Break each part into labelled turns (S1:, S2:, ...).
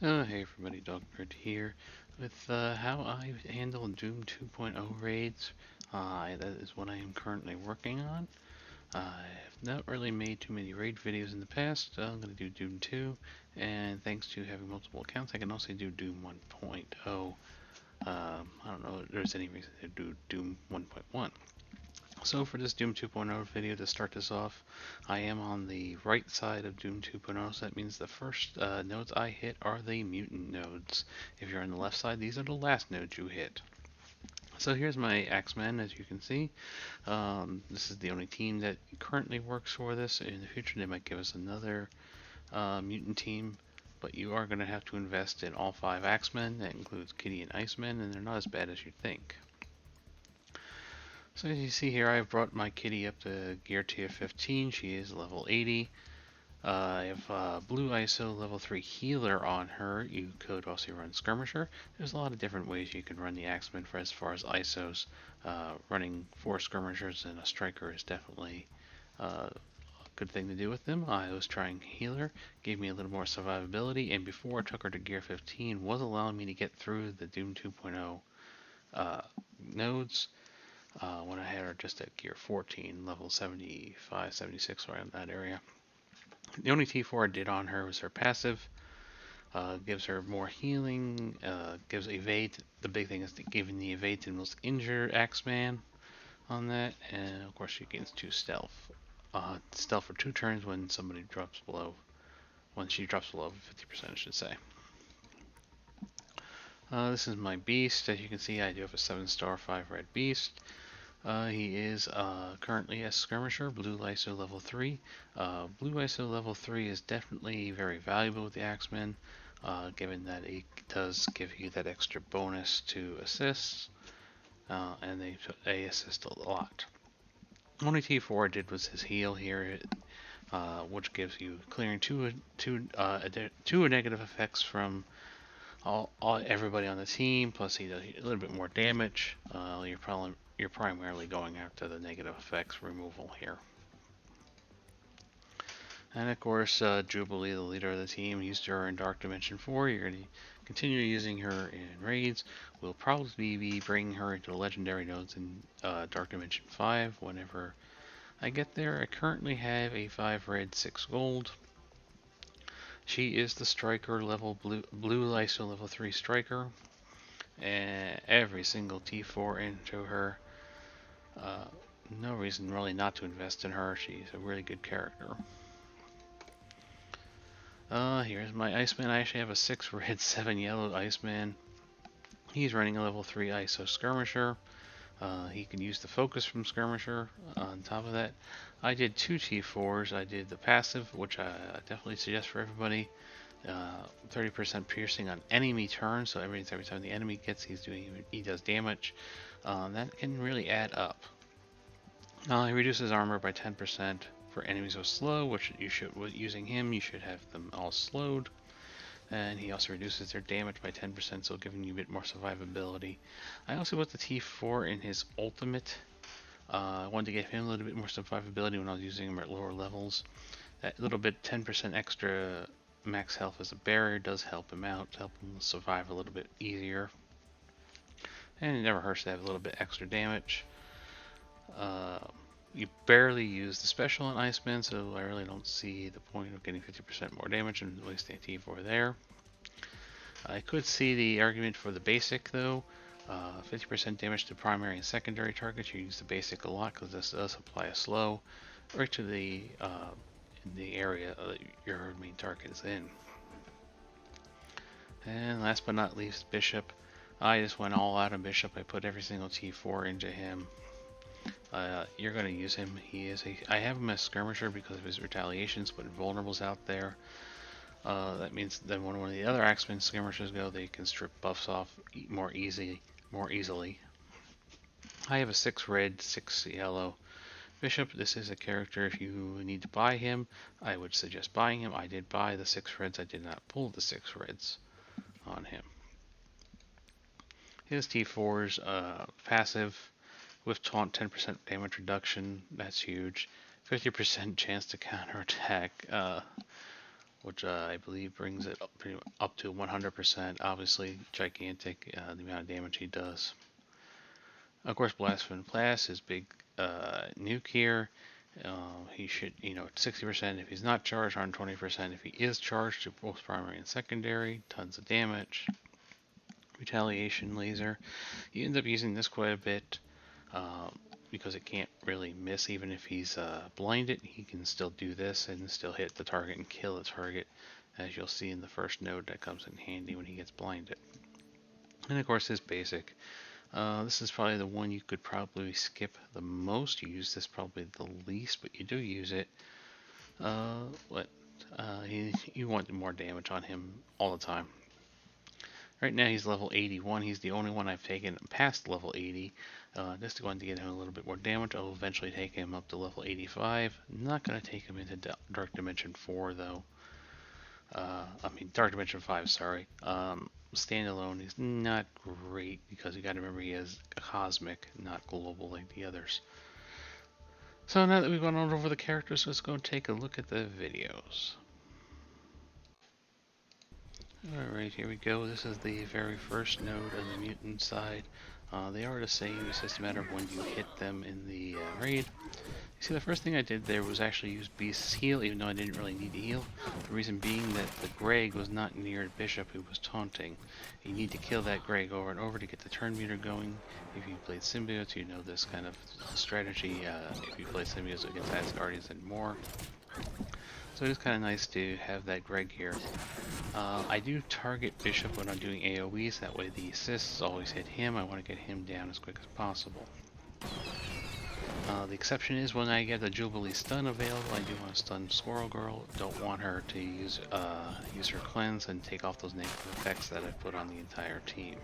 S1: Hey everybody, Dogbird here with how I handle Doom 2.0 raids. That is what I am currently working on. I have not really made too many raid videos in the past. I'm going to do Doom 2, and thanks to having multiple accounts, I can also do Doom 1.0. I don't know if there's any reason to do Doom 1.1. So for this Doom 2.0 video, to start this off, I am on the right side of Doom 2.0, so that means the first nodes I hit are the mutant nodes. If you're on the left side, these are the last nodes you hit. So here's my Axeman, as you can see. This is the only team that currently works for this. In the future, they might give us another mutant team, but you are going to have to invest in all 5 Axemen. That includes Kitty and Iceman, and they're not as bad as you think. So as you see here, I've brought my kitty up to gear tier 15. She is level 80. I have blue ISO level 3 healer on her. You could also run skirmisher. There's a lot of different ways you can run the Axeman for as far as ISOs. Running 4 skirmishers and a striker is definitely a good thing to do with them. I was trying healer, gave me a little more survivability, and before I took her to gear 15 was allowing me to get through the Doom 2.0 nodes when I had her just at gear 14, level 75, 76, around that area. The only T4 I did on her was her passive. Gives her more healing, gives evade. The big thing is giving the evade to the most injured Axeman on that, and of course she gains 2 stealth. Stealth for 2 turns when somebody drops below, when she drops below 50%, I should say. This is my beast. As you can see, I do have a 7-star 5 red beast. He is currently a skirmisher, blue ISO level 3. Blue ISO level 3 is definitely very valuable with the Axemen, given that it does give you that extra bonus to assists, and they assist a lot. Only T4 I did was his heal here, which gives you clearing two negative effects from everybody on the team. Plus, he does a little bit more damage. You're primarily going after the negative effects removal here. And of course, Jubilee, the leader of the team, used her in Dark Dimension 4. You're going to continue using her in raids. We'll probably be bringing her into the legendary nodes in Dark Dimension 5 whenever I get there. I currently have a 5 red, 6 gold. She is the striker level blue ISO level 3 striker. And every single T4 into her. No reason really not to invest in her. She's a really good character. Here's my Iceman. I actually have a 6 red, 7 yellow Iceman. He's running a level 3 ISO skirmisher. He can use the focus from skirmisher. On top of that, I did 2 T4s. I did the passive, which I definitely suggest for everybody. 30% piercing on enemy turns, so every time the enemy gets, he does damage. That can really add up. He reduces armor by 10% for enemies with slow, which using him, you should have them all slowed. And he also reduces their damage by 10%, so giving you a bit more survivability. I also put the T4 in his ultimate. I wanted to give him a little bit more survivability when I was using him at lower levels. That little bit, 10% extra max health as a barrier does help him out, help him survive a little bit easier. And it never hurts to have a little bit extra damage. You barely use the special on Iceman, so I really don't see the point of getting 50% more damage and wasting a T4 there. I could see the argument for the basic though. 50% damage to primary and secondary targets. You use the basic a lot because this does apply a slow right to the area that your main target is in. And last but not least, Bishop. I just went all out on Bishop. I put every single T4 into him. You're going to use him. I have him as skirmisher because of his retaliations, but vulnerables out there. That means that when one of the other Axemen skirmishers go, they can strip buffs off more easily. I have a 6 red, 6 yellow Bishop. This is a character, if you need to buy him, I would suggest buying him. I did buy the 6 reds. I did not pull the 6 reds on him. His T4's passive with taunt, 10% damage reduction. That's huge. 50% chance to counterattack. which I believe brings it up to 100%. Obviously, gigantic the amount of damage he does. Of course, Blasphemous Blast is big nuke here. He should, 60% if he's not charged, 120% if he is charged to both primary and secondary. Tons of damage. Retaliation laser. You end up using this quite a bit because it can't really miss. Even if he's blinded, he can still do this and still hit the target and kill the target, as you'll see in the first node that comes in handy when he gets blinded. And of course, his basic. This is probably the one you could probably skip the most. You use this probably the least, but you do use it. You want more damage on him all the time. Right now he's level 81. He's the only one I've taken past level 80. Just going to get him a little bit more damage. I'll eventually take him up to level 85. Not going to take him into Dark Dimension 4 though. Dark Dimension 5, sorry. Standalone is not great because you got to remember he is cosmic, not global like the others. So now that we've gone over the characters, let's go take a look at the videos. Alright, here we go. This is the very first node of the mutant side. They are the same, it's just a matter of when you hit them in the raid. You see, the first thing I did there was actually use Beast's heal, even though I didn't really need to heal. The reason being that the Greg was not near Bishop, who was taunting. You need to kill that Greg over and over to get the turn meter going. If you played Symbiotes, you know this kind of strategy. If you play Symbiotes against Asgardians and more. So it is kind of nice to have that Greg here. I do target Bishop when I'm doing AoEs, that way the assists always hit him. I want to get him down as quick as possible. The exception is when I get the Jubilee stun available, I do want to stun Squirrel Girl. Don't want her to use her cleanse and take off those negative effects that I put on the entire team.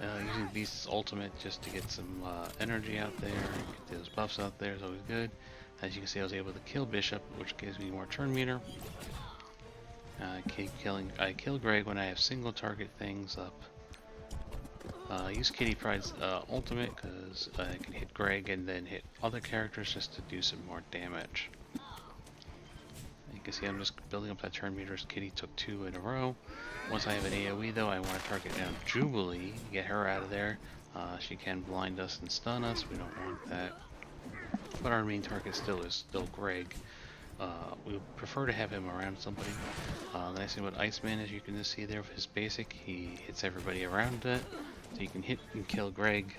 S1: Using Beast's ultimate just to get some energy out there, get those buffs out there is always good. As you can see, I was able to kill Bishop, which gives me more turn meter. I kill Greg when I have single target things up. Use Kitty Pryde's ultimate because I can hit Greg and then hit other characters just to do some more damage. You can see I'm just building up that turn meter as Kitty took 2 in a row. Once I have an AoE though, I want to target down Jubilee, get her out of there. She can blind us and stun us, we don't want that. But our main target is still Greg. We prefer to have him around somebody. The nice thing about Iceman, as you can just see there with his basic, he hits everybody around it. So you can hit and kill Greg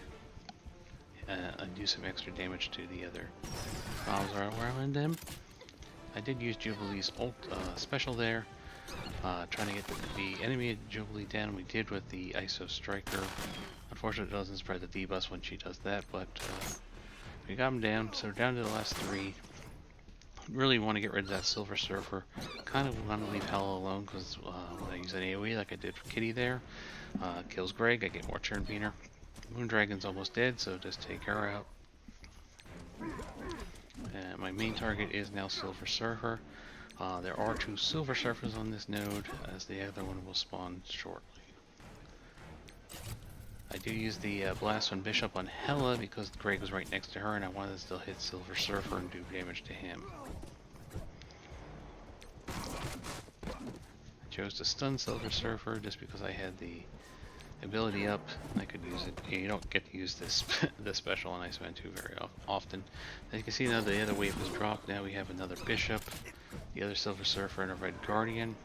S1: and do some extra damage to the other mobs around him. I did use Jubilee's special there, trying to get the enemy Jubilee down. We did with the ISO Striker. Unfortunately, it doesn't spread the debuffs when she does that, but we got him down. So we're down to the last 3. Really want to get rid of that Silver Surfer. Kind of want to leave Hell alone because when I use an AoE like I did for Kitty there, kills Greg, I get more turn meter. Moondragon's almost dead, so just take her out. And my main target is now Silver Surfer. There are 2 Silver Surfers on this node, as the other one will spawn shortly. I do use the Blast on Bishop on Hela because Greg was right next to her and I wanted to still hit Silver Surfer and do damage to him. I chose to stun Silver Surfer just because I had the ability up. I could use it. You don't get to use this special on Iceman 2 very often. As you can see now the other wave has dropped. Now we have another Bishop, the other Silver Surfer, and a Red Guardian.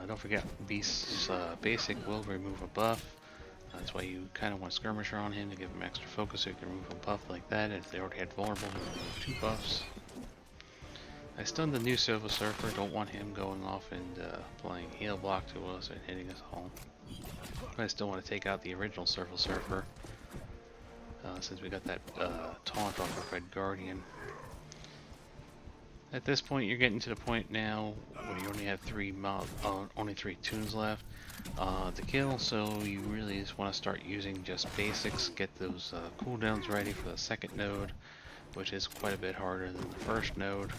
S1: Don't forget Beast's basic will remove a buff. That's why you kind of want Skirmisher on him to give him extra focus so you can remove a buff like that. If they already had Vulnerable, he'll remove 2 buffs. I stunned the new Silver Surfer, don't want him going off and playing heal block to us and hitting us home. But I still want to take out the original Silver Surfer since we got that taunt off of Red Guardian. At this point, you're getting to the point now where you only have 3 tunes left to kill, so you really just want to start using just basics, get those cooldowns ready for the second node, which is quite a bit harder than the first node.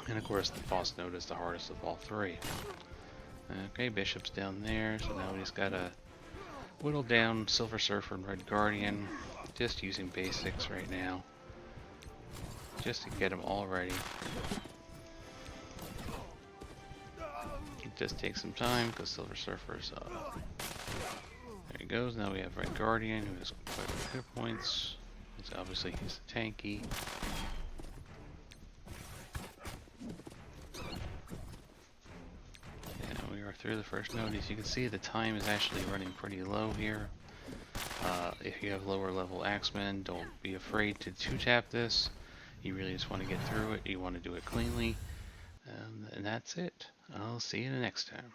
S1: And of course, the boss node is the hardest of all 3. Okay, Bishop's down there, so now we just gotta whittle down Silver Surfer and Red Guardian, just using basics right now. just to get them all ready. It just takes some time because Silver Surfer's there he goes. Now we have Red Guardian, who has quite a few hit points. So obviously he's tanky. And we are through the first node. As you can see, the time is actually running pretty low here. If you have lower level Axemen, don't be afraid to 2-tap this. You really just want to get through it. You want to do it cleanly. And that's it. I'll see you the next time.